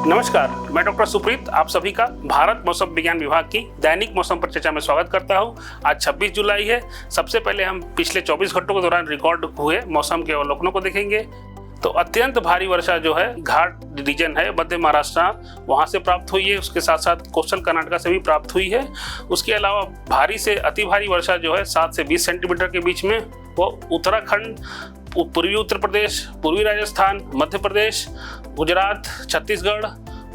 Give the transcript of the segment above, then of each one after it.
नमस्कार, मैं डॉक्टर सुप्रीत आप सभी का भारत मौसम विज्ञान विभाग की दैनिक मौसम पर चर्चा में स्वागत करता हूं। आज 26 जुलाई है। सबसे पहले हम पिछले 24 घंटों के दौरान रिकॉर्ड हुए मौसम के अवलोकनों को देखेंगे। तो अत्यंत भारी वर्षा जो है घाट रीजन है मध्य महाराष्ट्र, वहां से प्राप्त हुई है। उसके साथ साथ कोस्टल कर्नाटका से भी प्राप्त हुई है। उसके अलावा भारी से अति भारी वर्षा जो है 7 से 20 सेंटीमीटर के बीच में वो उत्तराखंड, पूर्वी उत्तर प्रदेश, पूर्वी राजस्थान, मध्य प्रदेश, गुजरात, छत्तीसगढ़,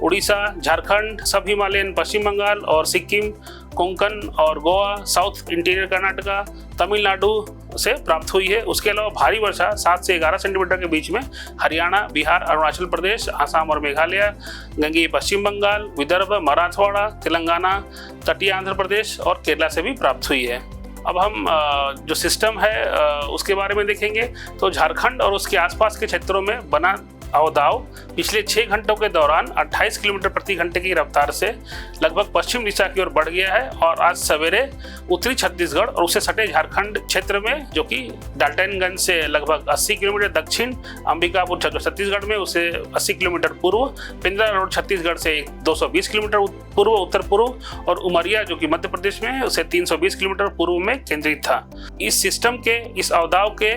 उड़ीसा, झारखंड, सब हिमालयन, पश्चिम बंगाल और सिक्किम, कोंकण और गोवा, साउथ इंटीरियर कर्नाटका, तमिलनाडु से प्राप्त हुई है। उसके अलावा भारी वर्षा 7 से 11 सेंटीमीटर के बीच में हरियाणा, बिहार, अरुणाचल प्रदेश, आसाम और मेघालय, गंगेय पश्चिम बंगाल, विदर्भ, मराठवाड़ा, तेलंगाना, तटीय आंध्र प्रदेश और केरला से भी प्राप्त हुई है। अब हम जो सिस्टम है उसके बारे में देखेंगे। तो झारखंड और उसके आसपास के क्षेत्रों में बना अवदाव पिछले 6 घंटों के दौरान 28 किलोमीटर प्रति घंटे की रफ्तार से लगभग पश्चिम दिशा की ओर बढ़ गया है और आज सवेरे उत्तरी छत्तीसगढ़ और उससे सटे झारखंड क्षेत्र में, जो कि डाल्टनगंज से लगभग 80 किलोमीटर दक्षिण, अंबिकापुर छत्तीसगढ़ में उसे 80 किलोमीटर पूर्व, पिंजरा रोड छत्तीसगढ़ से 220 किलोमीटर पूर्व उत्तर पूर्व और उमरिया जो कि मध्य प्रदेश में उसे 320 किलोमीटर पूर्व में केंद्रित था। इस सिस्टम के इस अवदाव के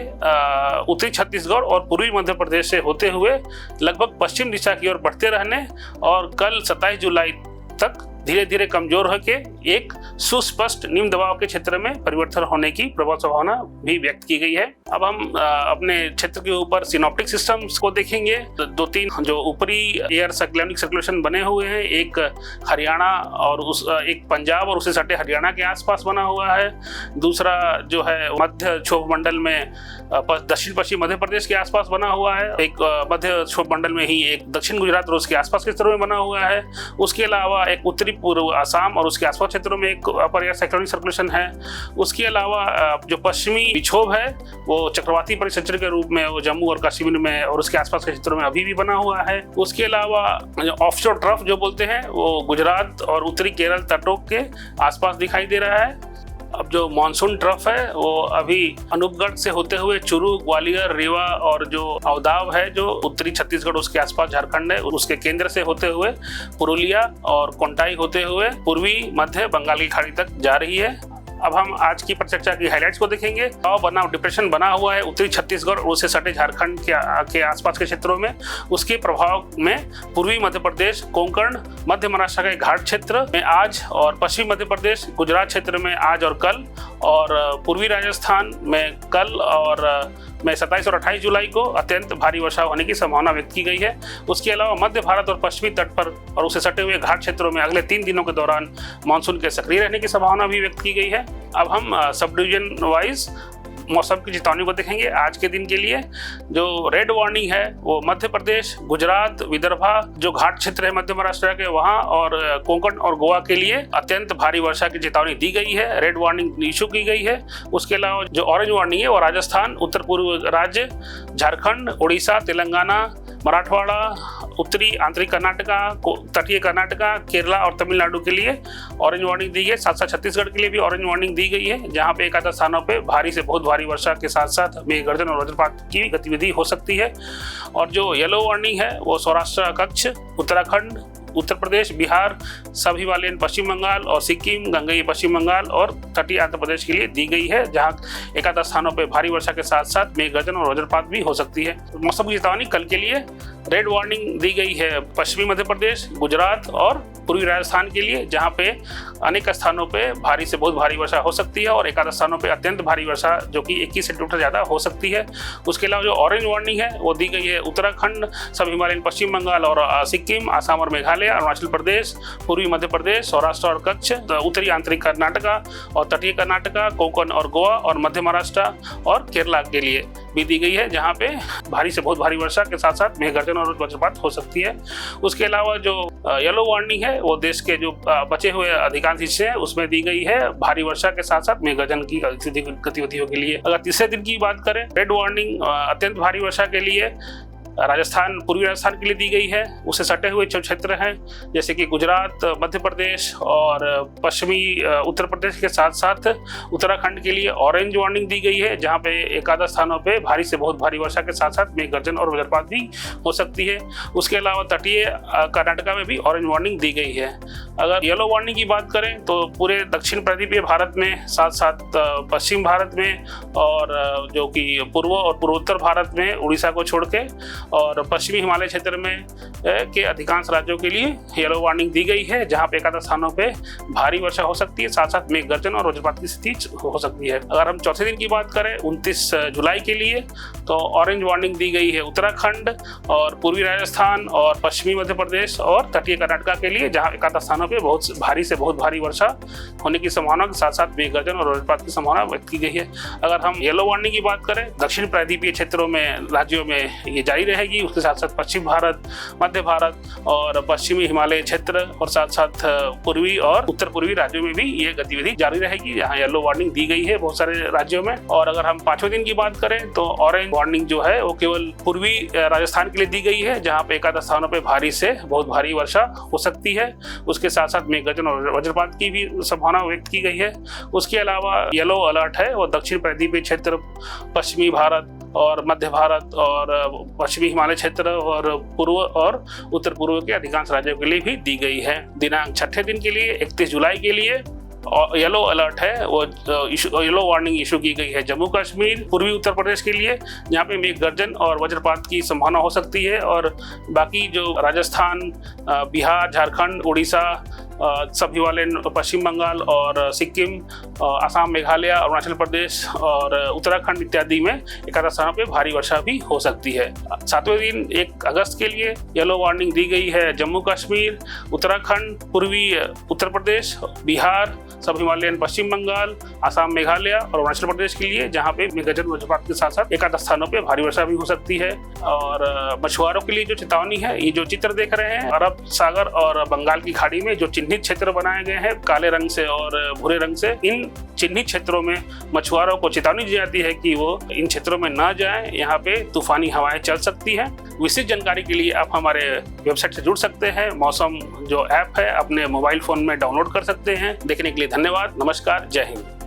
उत्तरी छत्तीसगढ़ और पूर्वी मध्य प्रदेश से होते हुए लगभग पश्चिम दिशा की ओर बढ़ते रहने और कल 27 जुलाई तक धीरे धीरे कमजोर होकर एक सुस्पष्ट निम्न दबाव के क्षेत्र में परिवर्तन होने की प्रबल संभावना भी व्यक्त की गई है। अब हम अपने क्षेत्र के ऊपर सिनॉप्टिक सिस्टम्स को देखेंगे। तो 2-3 जो ऊपरी एयर साइक्लोनिक सर्कुलेशन बने हुए हैं, एक हरियाणा और एक पंजाब और उसे सटे हरियाणा के आसपास बना हुआ है। दूसरा जो है मध्य क्षोभ मंडल में दक्षिण पश्चिम मध्य प्रदेश के आसपास बना हुआ है। एक मध्य क्षोभ मंडल में ही एक दक्षिण गुजरात और उसके आसपास के क्षेत्रों में बना हुआ है। उसके अलावा एक उत्तरी पूर्व असम और उसके आसपास क्षेत्रों में एक अपर एयर साइक्लोनिक सर्कुलेशन है। उसके अलावा जो पश्चिमी विक्षोभ है वो चक्रवाती परिसंचरण के रूप में वो जम्मू और कश्मीर में और उसके आसपास के क्षेत्रों में अभी भी बना हुआ है। उसके अलावा ऑफशोर ट्रफ जो बोलते हैं वो गुजरात और उत्तरी केरल तटों के आसपास दिखाई दे रहा है। अब जो मानसून ट्रफ है वो अभी अनूपगढ़ से होते हुए चूरू, ग्वालियर, रीवा और जो अवदाव है जो उत्तरी छत्तीसगढ़ उसके आसपास झारखंड है उसके केंद्र से होते हुए पुरुलिया और कोंटाई होते हुए पूर्वी मध्य बंगाल की खाड़ी तक जा रही है। अब हम आज की परिचर्चा की हाइलाइट्स को देखेंगे। डिप्रेशन बना हुआ है उत्तरी छत्तीसगढ़ और उससे सटे झारखंड के आसपास के क्षेत्रों में। उसके प्रभाव में पूर्वी मध्य प्रदेश, कोंकण, मध्य महाराष्ट्र के घाट क्षेत्र में आज और पश्चिमी मध्य प्रदेश, गुजरात क्षेत्र में आज और कल और पूर्वी राजस्थान में कल और में 27 और 28 जुलाई को अत्यंत भारी वर्षा होने की संभावना व्यक्त की गई है। उसके अलावा मध्य भारत और पश्चिमी तट पर और उसे सटे हुए घाट क्षेत्रों में अगले 3 दिनों के दौरान मानसून के सक्रिय रहने की संभावना भी व्यक्त की गई है। अब हम सब डिवीजन वाइज मौसम की चेतावनी को देखेंगे। आज के दिन के लिए जो रेड वार्निंग है वो मध्य प्रदेश, गुजरात, विदर्भा जो घाट क्षेत्र है मध्य महाराष्ट्र के वहाँ और कोंकण और गोवा के लिए अत्यंत भारी वर्षा की चेतावनी दी गई है, रेड वार्निंग इशू की गई है। उसके अलावा जो ऑरेंज वार्निंग है वो राजस्थान, उत्तर पूर्व राज्य, झारखंड, उड़ीसा, तेलंगाना, मराठवाड़ा, उत्तरी आंतरिक कर्नाटका, तटीय कर्नाटका, केरला और तमिलनाडु के लिए ऑरेंज वार्निंग दी है। साथ साथ छत्तीसगढ़ के लिए भी ऑरेंज वार्निंग दी गई है, जहां पे एक आधा स्थानों पे भारी से बहुत भारी वर्षा के साथ साथ मेघ गर्जन और वज्रपात की गतिविधि हो सकती है। और जो येलो वार्निंग है वो सौराष्ट्र कच्छ, उत्तराखंड, उत्तर प्रदेश, बिहार, सब हिमालयन, पश्चिम बंगाल और सिक्किम, गंगेय पश्चिम बंगाल और तटीय आंध्र प्रदेश के लिए दी गई है, जहां एक आधा स्थानों पर भारी वर्षा के साथ साथ मेघ गर्जन और वज्रपात भी हो सकती है। मौसम की चेतावनी कल के लिए रेड वार्निंग दी गई है पश्चिमी मध्य प्रदेश, गुजरात और पूर्वी राजस्थान के लिए, जहां पे अनेक स्थानों पे भारी से बहुत भारी वर्षा हो सकती है और एक आध स्थानों पे अत्यंत भारी वर्षा जो कि 21 सेंटीमीटर ज़्यादा हो सकती है। उसके अलावा जो ऑरेंज वार्निंग है वो दी गई है उत्तराखंड, सब हिमालयन, पश्चिम बंगाल और सिक्किम, आसाम और मेघालय, अरुणाचल प्रदेश, पूर्वी मध्य प्रदेश, सौराष्ट्र और कच्छ, उत्तरी आंतरिक कर्नाटका और तटीय कर्नाटका, कोंकण और गोवा और मध्य महाराष्ट्र और केरला के लिए भी दी गई है, जहाँ पे भारी से बहुत भारी वर्षा के साथ साथ मेघ गर्जन और वज्रपात हो सकती है। उसके अलावा जो येलो वार्निंग है वो देश के जो बचे हुए अधिकांश हिस्से हैं उसमें दी गई है भारी वर्षा के साथ साथ मेघ गर्जन की गतिविधियों के लिए। अगर तीसरे दिन की बात करें, रेड वार्निंग अत्यंत भारी वर्षा के लिए राजस्थान, पूर्वी राजस्थान के लिए दी गई है। उससे सटे हुए जो क्षेत्र हैं जैसे कि गुजरात, मध्य प्रदेश और पश्चिमी उत्तर प्रदेश के साथ साथ उत्तराखंड के लिए ऑरेंज वार्निंग दी गई है, जहां पे एक आधा स्थानों पे भारी से बहुत भारी वर्षा के साथ साथ मेघ गर्जन और वज्रपात भी हो सकती है। उसके अलावा तटीय कर्नाटका में भी ऑरेंज वार्निंग दी गई है। अगर येलो वार्निंग की बात करें तो पूरे दक्षिण प्रायद्वीपीय भारत में, साथ साथ पश्चिम भारत में और जो कि पूर्व और पूर्वोत्तर भारत में उड़ीसा को छोड़ के और पश्चिमी हिमालय क्षेत्र में के अधिकांश राज्यों के लिए येलो वार्निंग दी गई है, जहां पे एक आधा स्थानों पे भारी वर्षा हो सकती है, साथ साथ मेघ गर्जन और वज्रपात की स्थिति हो सकती है। अगर हम चौथे दिन की बात करें 29 जुलाई के लिए, तो ऑरेंज वार्निंग दी गई है उत्तराखंड और पूर्वी राजस्थान और पश्चिमी मध्य प्रदेश और तटीय कर्नाटका के लिए, जहां एक आधा स्थानों पे बहुत भारी से बहुत भारी वर्षा होने की संभावना के साथ साथ मेघ गर्जन और वज्रपात की संभावना व्यक्त की गई है। अगर हम येलो वार्निंग की बात करें, दक्षिण प्रायद्वीपीय क्षेत्रों में, राज्यों में ये जारी रहेगी। उसके साथ साथ पश्चिम भारत, मध्य भारत और पश्चिमी हिमालय क्षेत्र और साथ साथ पूर्वी और उत्तर पूर्वी राज्यों में भी ये गतिविधि जारी रहेगी, जहाँ येलो वार्निंग दी गई है बहुत सारे राज्यों में। और अगर हम पांचवें दिन की बात करें तो ऑरेंज वार्निंग जो है वो केवल पूर्वी राजस्थान के लिए दी गई है, जहाँ पे एक आधा स्थानों पे भारी से बहुत भारी वर्षा हो सकती है। उसके साथ साथ मेघ गर्जन और वज्रपात की भी संभावना व्यक्त की गई है। उसके अलावा येलो अलर्ट है वो दक्षिण प्रायद्वीपीय क्षेत्र, पश्चिमी भारत और मध्य भारत और पश्चिमी हिमालय क्षेत्र और पूर्व और उत्तर पूर्व के अधिकांश राज्यों के लिए भी दी गई है। दिनांक छठे दिन के लिए 31 जुलाई के लिए येलो अलर्ट है वो येलो वार्निंग इशू की गई है जम्मू कश्मीर, पूर्वी उत्तर प्रदेश के लिए, जहाँ पे मेघ गर्जन और वज्रपात की संभावना हो सकती है। और बाकी जो राजस्थान, बिहार, झारखंड, उड़ीसा, सभी वाले पश्चिम बंगाल और सिक्किम, असम, मेघालय, अरुणाचल प्रदेश और उत्तराखंड इत्यादि में एक आधा स्थानों पे भारी वर्षा भी हो सकती है। सातवें दिन 1 अगस्त के लिए येलो वार्निंग दी गई है जम्मू कश्मीर, उत्तराखंड, पूर्वी उत्तर प्रदेश, बिहार, सब हिमालयन पश्चिम बंगाल, असम, मेघालय और अरुणाचल प्रदेश के लिए, जहाँ पे मेघ गर्जन वज्रपात के साथ साथ एक आधा स्थानों पे भारी वर्षा भी हो सकती है। और मछुआरों के लिए जो चेतावनी है, ये जो चित्र देख रहे हैं अरब सागर और बंगाल की खाड़ी में जो चिन्हित क्षेत्र बनाए गए हैं काले रंग से और भूरे रंग से, इन चिन्हित क्षेत्रों में मछुआरों को चेतावनी दी जाती है कि वो इन क्षेत्रों में न जाएं, यहाँ पे तूफानी हवाएं चल सकती हैं। विशेष जानकारी के लिए आप हमारे वेबसाइट से जुड़ सकते हैं। मौसम जो ऐप है अपने मोबाइल फोन में डाउनलोड कर सकते हैं। देखने के लिए धन्यवाद। नमस्कार, जय हिंद।